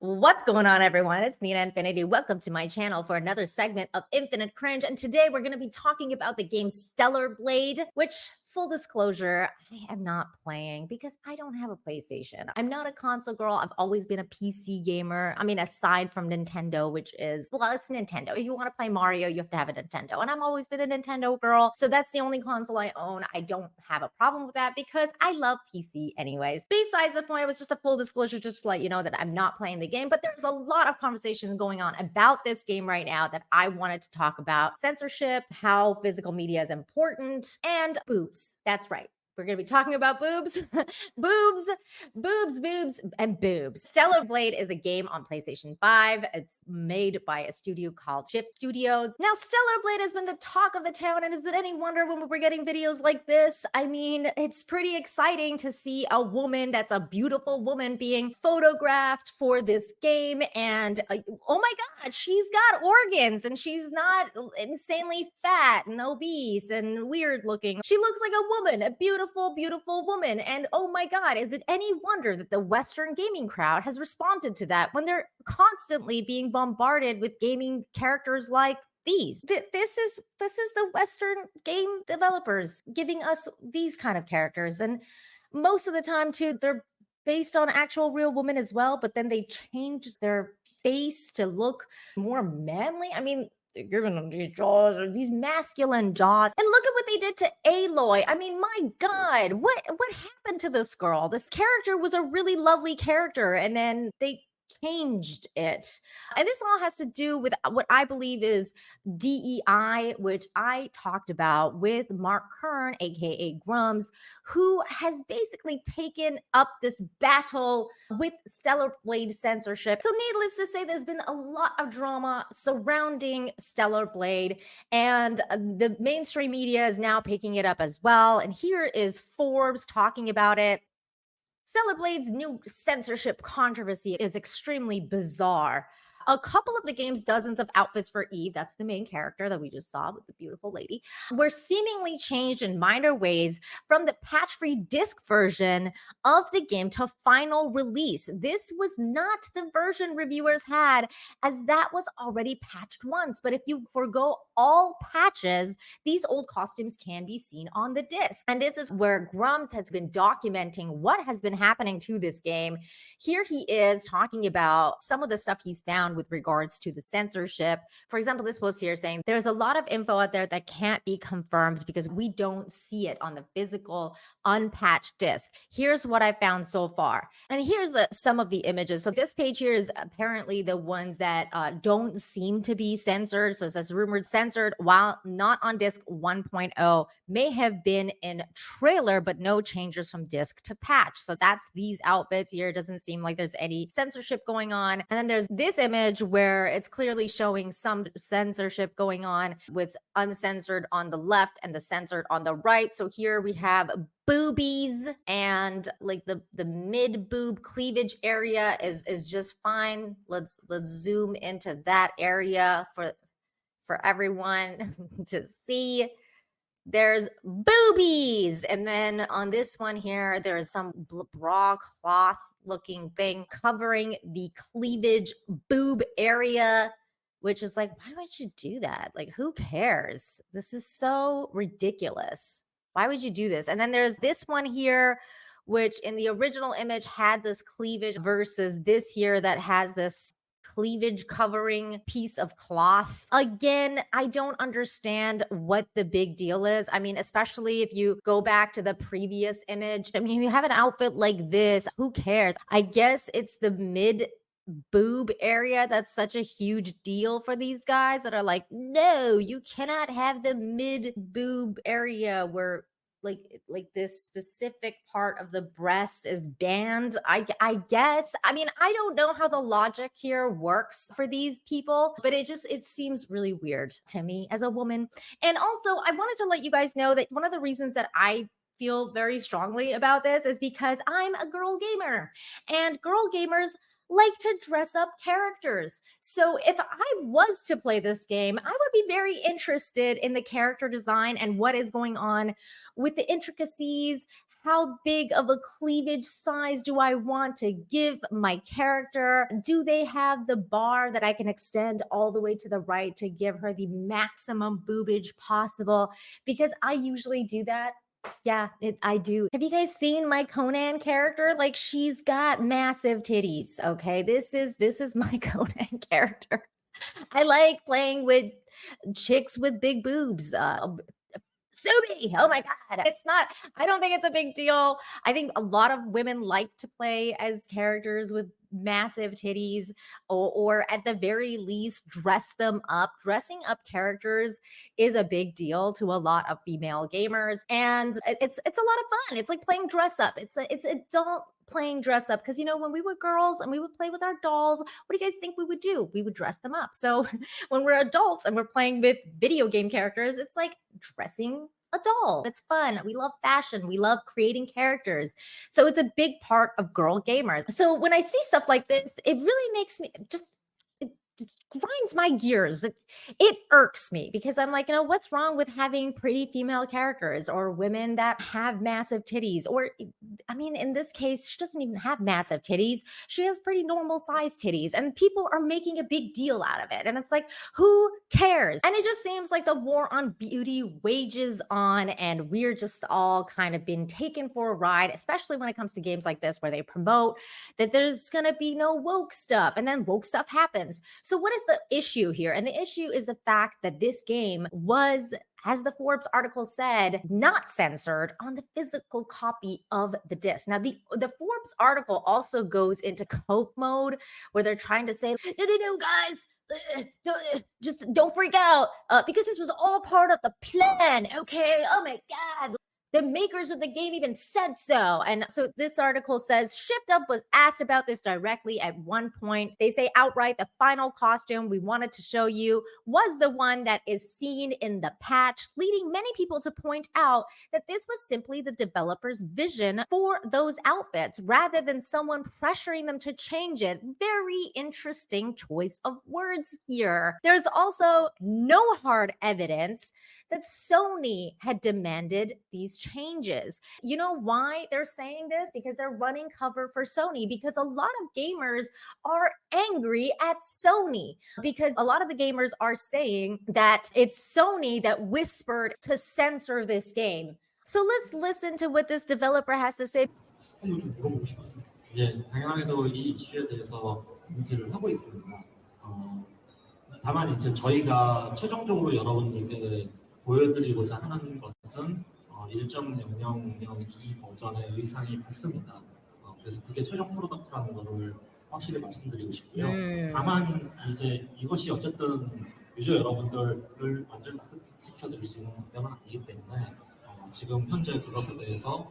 What's going on, everyone? It's Nina Infinity. Welcome to my channel for another segment of Infinite Cringe. And today we're going to be talking about the game Stellar Blade, which, full disclosure, I am not playing because I don't have a PlayStation. I'm not a console girl. I've always been a PC gamer. I mean, aside from Nintendo, which is, well, it's Nintendo. If you want to play Mario, you have to have a Nintendo. And I've always been a Nintendo girl. So that's the only console I own. I don't have a problem with that because I love PC anyways. Besides the point, it was just a full disclosure, just to let you know that I'm not playing the game, but there's a lot of conversation going on about this game right now that I wanted to talk about: censorship, how physical media is important, and boobs. That's right. We're going to be talking about boobs, boobs, and boobs. Stellar Blade is a game on PlayStation 5. It's made by a studio called Chip Studios. Now, Stellar Blade has been the talk of the town, and is it any wonder when we're getting videos like this? I mean, it's pretty exciting to see a woman that's a beautiful woman being photographed for this game, and oh my God, she's got organs, and she's not insanely fat and obese and weird looking. She looks like a woman, a beautiful woman. And oh my God, is it any wonder that the Western gaming crowd has responded to that when they're constantly being bombarded with gaming characters like these? This is the Western game developers giving us these kind of characters. And most of the time too, they're based on actual real women as well, but then they change their face to look more manly. I mean, they're giving them these jaws, or these masculine jaws. And look at what they did to Aloy. I mean, my God, what happened to this girl? This character was a really lovely character, and then they changed it. And this all has to do with what I believe is DEI, which I talked about with Mark Kern, aka Grums, who has basically taken up this battle with Stellar Blade censorship. So, needless to say, there's been a lot of drama surrounding Stellar Blade, and the mainstream media is now picking it up as well. And here is Forbes talking about it. Stellar Blade's new censorship controversy is extremely bizarre. A couple of the game's dozens of outfits for Eve, that's the main character that we just saw with the beautiful lady, were seemingly changed in minor ways from the patch-free disc version of the game to final release. This was not the version reviewers had, as that was already patched once. But if you forgo all patches, these old costumes can be seen on the disc. And this is where Grums has been documenting what has been happening to this game. Here he is talking about some of the stuff he's found with regards to the censorship. For example, this post here saying there's a lot of info out there that can't be confirmed because we don't see it on the physical unpatched disc. Here's what I found so far. And here's some of the images. So this page here is apparently the ones that don't seem to be censored. So it says rumored censored while not on disc 1.0, may have been in trailer, but no changes from disc to patch. So that's these outfits here. It doesn't seem like there's any censorship going on. And then there's this image where it's clearly showing some censorship going on with uncensored on the left and the censored on the right. So here we have boobies, and like the mid boob cleavage area is just fine. Let's zoom into that area for everyone to see. There's boobies. And then on this one here, there is some bra cloth looking thing covering the cleavage boob area, which is like, why would you do that? Like, who cares? This is so ridiculous. Why would you do this? And then there's this one here, which in the original image had this cleavage, versus this here that has this cleavage covering piece of cloth. Again, I don't understand what the big deal is. I mean, especially if you go back to the previous image. I mean, you have an outfit like this, who cares? I guess it's the mid boob area that's such a huge deal for these guys that are like, no, you cannot have the mid boob area where like this specific part of the breast is banned. I guess. I mean, I don't know how the logic here works for these people, but it seems really weird to me as a woman. And also, I wanted to let you guys know that one of the reasons that I feel very strongly about this is because I'm a girl gamer, and girl gamers like to dress up characters. So if I was to play this game, I would be very interested in the character design and what is going on with the intricacies, How big of a cleavage size do I want to give my character? Do they have the bar that I can extend all the way to the right to give her the maximum boobage possible? Because I usually do that. Yeah, I do. Have you guys seen my Conan character? Like, she's got massive titties. Okay, this is my Conan character. I like playing with chicks with big boobs. Sue me. Oh my God. It's not, I don't think it's a big deal. I think a lot of women like to play as characters with massive titties, or at the very least dress them up. Dressing up characters is a big deal to a lot of female gamers, and it's a lot of fun. It's like playing dress up. It's adult playing dress up, because when we were girls and we would play with our dolls, what do you guys think we would do? We would dress them up. So when we're adults and we're playing with video game characters, it's like dressing a doll. It's fun. We love fashion. We love creating characters. So it's a big part of girl gamers. So when I see stuff like this, it really makes me it just grinds my gears. It irks me, because I'm like, what's wrong with having pretty female characters or women that have massive titties? Or, I mean, in this case, she doesn't even have massive titties. She has pretty normal sized titties, and people are making a big deal out of it. And it's like, who cares? And it just seems like the war on beauty wages on, and we're just all kind of been taken for a ride, especially when it comes to games like this, where they promote that there's going to be no woke stuff, and then woke stuff happens. So what is the issue here? And the issue is the fact that this game was, as the Forbes article said, not censored on the physical copy of the disc. Now, the Forbes article also goes into cope mode, where they're trying to say, no, guys, just don't freak out, because this was all part of the plan. Okay. Oh my God. The makers of the game even said so. And so this article says Shift Up was asked about this directly at one point. They say outright, the final costume we wanted to show you was the one that is seen in the patch, leading many people to point out that this was simply the developer's vision for those outfits rather than someone pressuring them to change it. Very interesting choice of words here. There's also no hard evidence that Sony had demanded these changes. You know why they're saying this? Because they're running cover for Sony, because a lot of gamers are angry at Sony, because a lot of the gamers are saying that it's Sony that whispered to censor this game. So let's listen to what this developer has to say. 한번 좀 물어보고 싶었습니다. 예, 다양하게도 이 이슈에 대해서 인지를 하고 있습니다. 어, 다만 이제 저희가 최종적으로 여러분들께 보여드리고자 하는 것은 1.0002 버전의 의상이 같습니다. 그래서 그게 최종 프로덕트라는 것을 확실히 말씀드리고 싶고요. 다만 이제 이것이 어쨌든 유저 여러분들을 완전 납득시켜드릴 수 있는 답변은 아니기 때문에 지금 현재 그것에 대해서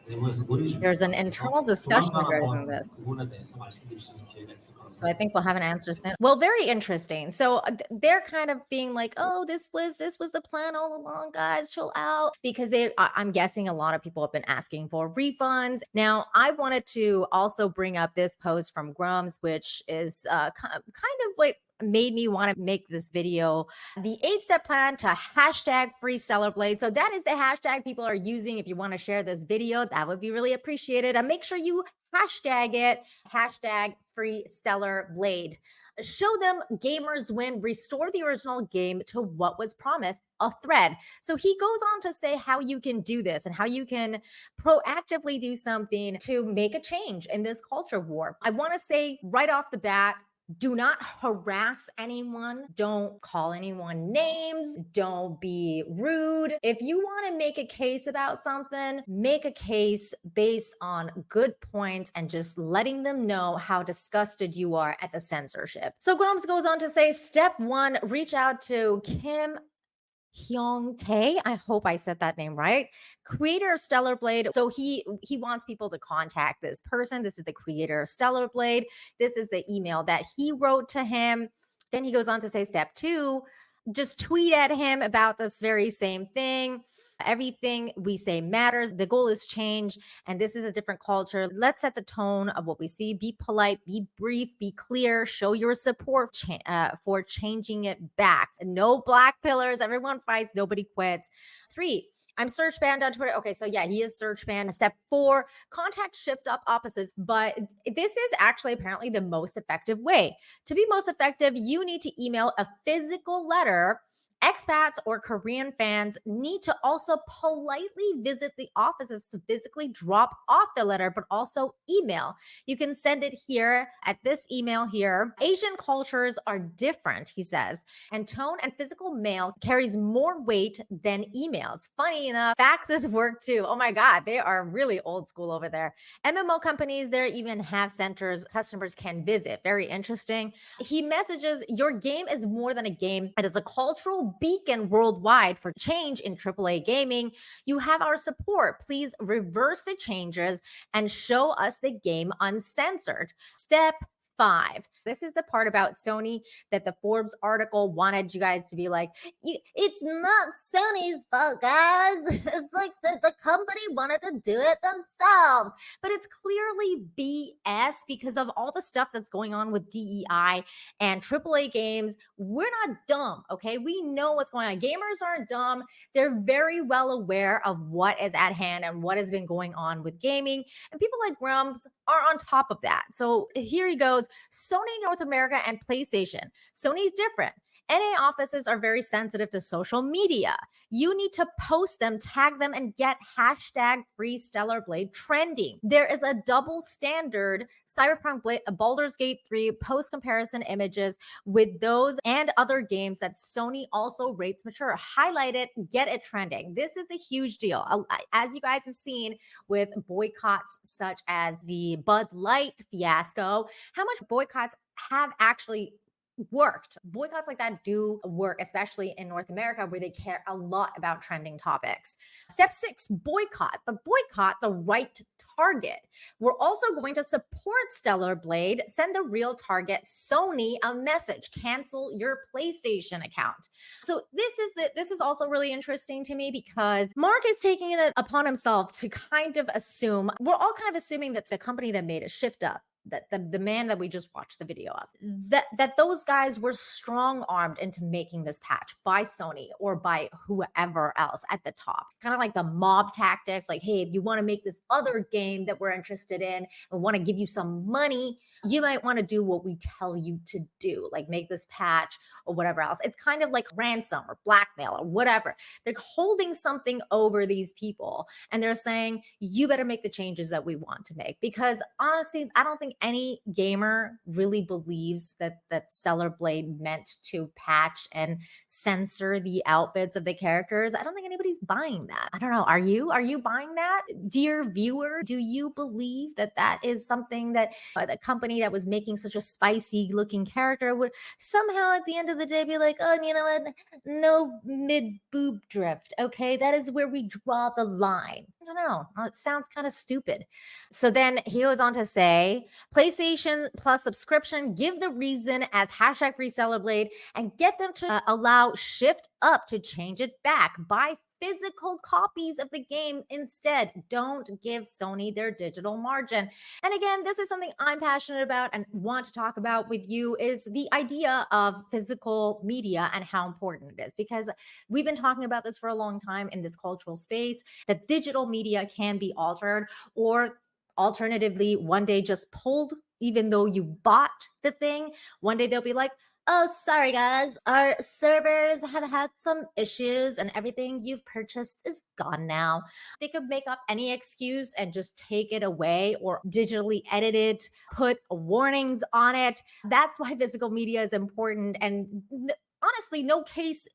내부에서 논의 중입니다. There's an internal discussion regarding this. 부분에 대해서 말씀드릴 수 있는 기회가 있을 거라고. So I think we'll have an answer soon. Well, very interesting. So they're kind of being like, "Oh, this was the plan all along, guys. Chill out." Because I'm guessing a lot of people have been asking for refunds. Now, I wanted to also bring up this post from Grums, which is kind of what made me want to make this video. The 8-step plan to hashtag free Stellar Blade. So that is the hashtag people are using. If you want to share this video, that would be really appreciated. And make sure you hashtag it, hashtag free Stellar Blade. Show them gamers win, restore the original game to what was promised, a thread. So he goes on to say how you can do this and how you can proactively do something to make a change in this culture war. I want to say right off the bat, do not harass anyone. Don't call anyone names. Don't be rude. If you want to make a case about something, make a case based on good points and just letting them know how disgusted you are at the censorship. So Grums goes on to say, step 1, reach out to Kim Hyung Tae. I hope I said that name right. Creator of Stellar Blade. So he wants people to contact this person. This is the creator of Stellar Blade. This is the email that he wrote to him. Then he goes on to say, step 2, just tweet at him about this very same thing. Everything we say matters. The goal is change, and this is a different culture. Let's set the tone of what we see. Be polite, be brief, be clear, show your support for changing it back. No black pillars. Everyone fights, nobody quits. 3, I'm search banned on Twitter. Okay, so yeah, he is search banned. Step 4, contact shift up offices. But this is actually apparently the most effective way. To be most effective, you need to email a physical letter. Expats or Korean fans need to also politely visit the offices to physically drop off the letter, but also email. You can send it here at this email here. Asian cultures are different, he says, and tone and physical mail carries more weight than emails. Funny enough, faxes work too. Oh my God, they are really old school over there. MMO companies there even have centers customers can visit. Very interesting. He messages, your game is more than a game. It is a cultural beacon worldwide for change in AAA gaming. You have our support. Please reverse the changes and show us the game uncensored. Step 5. This is the part about Sony that the Forbes article wanted you guys to be like, it's not Sony's fault, guys. It's like the company wanted to do it themselves. But it's clearly BS because of all the stuff that's going on with DEI and AAA games. We're not dumb, okay? We know what's going on. Gamers aren't dumb. They're very well aware of what is at hand and what has been going on with gaming. And people like Grumps are on top of that. So here he goes. Sony North America and PlayStation. Sony's different. NA offices are very sensitive to social media. You need to post them, tag them, and get hashtag free Stellar Blade trending. There is a double standard Baldur's Gate 3 post comparison images with those and other games that Sony also rates mature. Highlight it, get it trending. This is a huge deal. As you guys have seen with boycotts such as the Bud Light fiasco, how much boycotts have actually worked. Boycotts like that do work, especially in North America where they care a lot about trending topics. Step 6, boycott, but boycott the right target. We're also going to support Stellar Blade. Send the real target, Sony, a message. Cancel your PlayStation account. So this is also really interesting to me because Mark is taking it upon himself to kind of assume, we're all kind of assuming that's a company that made a shift up, that the man that we just watched the video of, that those guys were strong-armed into making this patch by Sony or by whoever else at the top. It's kind of like the mob tactics, like, hey, if you want to make this other game that we're interested in and want to give you some money, you might want to do what we tell you to do, like make this patch or whatever else. It's kind of like ransom or blackmail or whatever. They're holding something over these people and they're saying, you better make the changes that we want to make. Because honestly, I don't think any gamer really believes that Stellar Blade meant to patch and censor the outfits of the characters. I don't think anybody's buying that. I don't know. Are you? Are you buying that? Dear viewer, do you believe that that is something that the company that was making such a spicy looking character would somehow at the end of the day be like, oh, you know what? No mid boob drift. Okay. That is where we draw the line. I don't know. It sounds kind of stupid. So then he goes on to say, PlayStation Plus subscription, give the reason as hashtag free Celebrate and get them to allow shift up to change it back. Buy physical copies of the game instead. Don't give Sony their digital margin. And again, this is something I'm passionate about and want to talk about with you is the idea of physical media and how important it is, because we've been talking about this for a long time in this cultural space, that digital media can be altered, or alternatively, one day just pulled, even though you bought the thing. One day they'll be like, oh, sorry, guys, our servers have had some issues and everything you've purchased is gone now. They could make up any excuse and just take it away or digitally edit it, put warnings on it. That's why physical media is important. And honestly, no case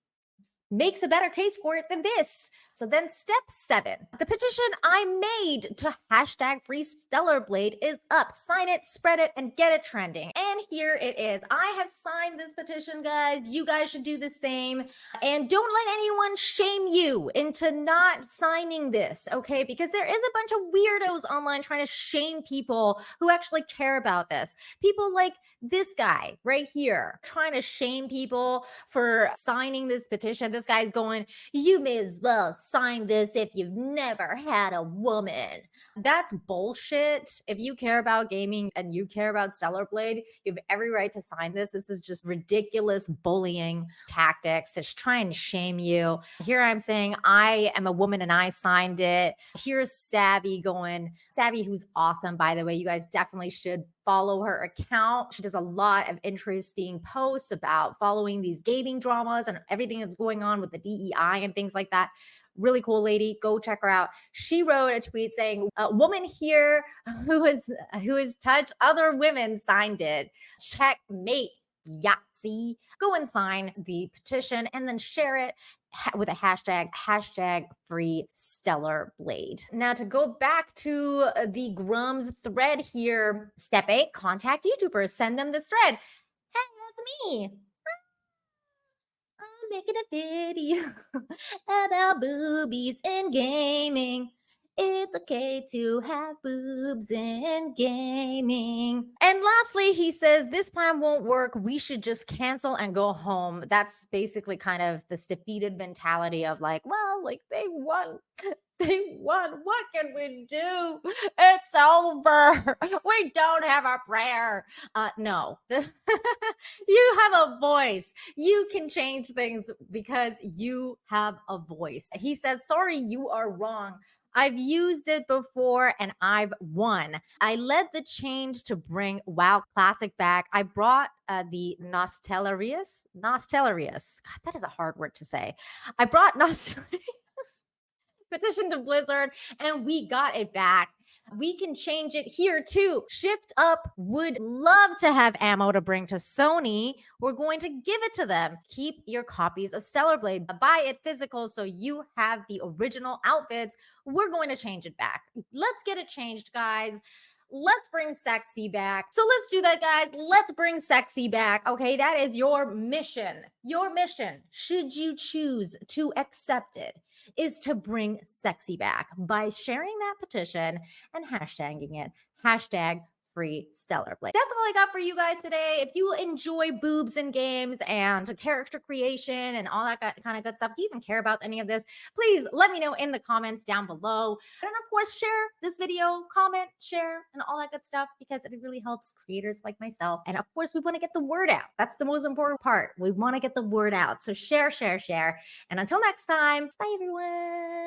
makes a better case for it than this. So then step 7, the petition I made to hashtag free Stellar Blade is up. Sign it, spread it, and get it trending. And here it is. I have signed this petition, guys. You guys should do the same. And don't let anyone shame you into not signing this, okay? Because there is a bunch of weirdos online trying to shame people who actually care about this. People like this guy right here trying to shame people for signing this petition. This guy's going, you may as well sign this if you've never had a woman. That's bullshit. If you care about gaming and you care about Stellar Blade, you have every right to sign this. This is just ridiculous bullying tactics to try and shame you. Here I'm saying I am a woman and I signed it. Here's Savvy going. Savvy, who's awesome, by the way. You guys definitely should follow her account. She does a lot of interesting posts about following these gaming dramas and everything that's going on with the DEI and things like that. Really cool lady. Go check her out. She wrote a tweet saying, "A woman here who has touched other women signed it. Checkmate. Yahtzee." Go and sign the petition and then share it with a hashtag free Stellar Blade. Now, to go back to the Grums thread here, step 8, contact YouTubers, send them this thread. Hey, that's me. I'm making a video about boobies in gaming. It's okay to have boobs in gaming. And lastly, he says, this plan won't work. We should just cancel and go home. That's basically kind of this defeated mentality of like, well, like they won. They won. What can we do? It's over. We don't have a prayer. No, you have a voice. You can change things because you have a voice. He says, sorry, you are wrong. I've used it before and I've won. I led the change to bring WoW Classic back. I brought the Nostalrius. God, that is a hard word to say. I brought Nostalrius petition to Blizzard and we got it back. We can change it here too. Shift Up would love to have ammo to bring to Sony. We're going to give it to them. Keep your copies of Stellar Blade. Buy it physical so you have the original outfits. We're going to change it back. Let's get it changed, guys. Let's bring sexy back. So let's do that, guys. Let's bring sexy back. Okay, that is your mission. Your mission, should you choose to accept it, is to bring sexy back by sharing that petition and hashtagging it. Hashtag free Stellar Blade. That's all I got for you guys today. If you enjoy boobs in games and character creation and all that kind of good stuff, do you even care about any of this? Please let me know in the comments down below. And of course, share this video, comment, share, and all that good stuff because it really helps creators like myself. And of course, we want to get the word out. That's the most important part. We want to get the word out. So share, share, share. And until next time, bye everyone.